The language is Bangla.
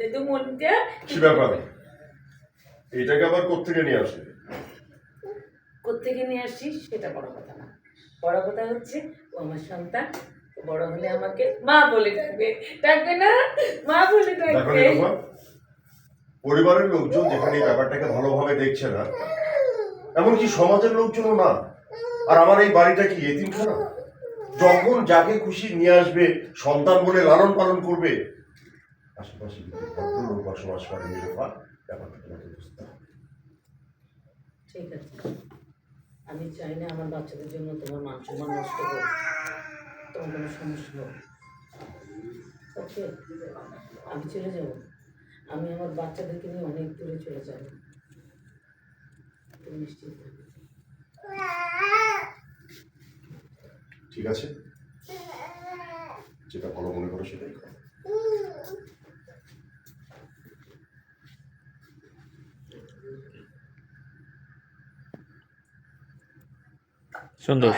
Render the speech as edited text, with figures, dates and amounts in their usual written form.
যেহেতু মনটা কি ব্যাপার, এটাকে আবার কোত্থেকে নিয়ে আসলে? কোত্থেকে নিয়ে আসছিস সেটা বড় কথা না, বড় কথা হচ্ছে ও আমার সন্তান। বড় হলে আমাকে মা বলে ডাকবে, ডাকবে না? মা বলে দেখো ডাকবে। নিরুপা, পরিবারের লোকজন যেখানে এই ব্যাপারটাকে ভালোভাবে দেখছে না, এমনকি সমাজের লোকজনও না। আর আমার এই বাড়িটা কি এতিমখানা? যখন যাকে খুশি নিয়ে আসবে, সন্তান বলে লালন পালন করবে। আশেপাশে কিন্তু ভদ্রলোক বসবাস করে নিরুপা, ব্যাপারটা তোমাকে বুঝতে হবে। ঠিক আছে, আমি চাই না আমার বাচ্চাদের জন্য তোমার মান সম্মান নষ্ট হোক, তোমার কোনো সমস্যা হোক। ওকে, আমি চলে যাব, আমি আমার বাচ্চাদেরকে নিয়ে অনেক দূরে চলে যাব, তুমি নিশ্চিত থাকো। ঠিক আছে, যেটা ভালো মনে করো সেটাই করো। সুন্দর।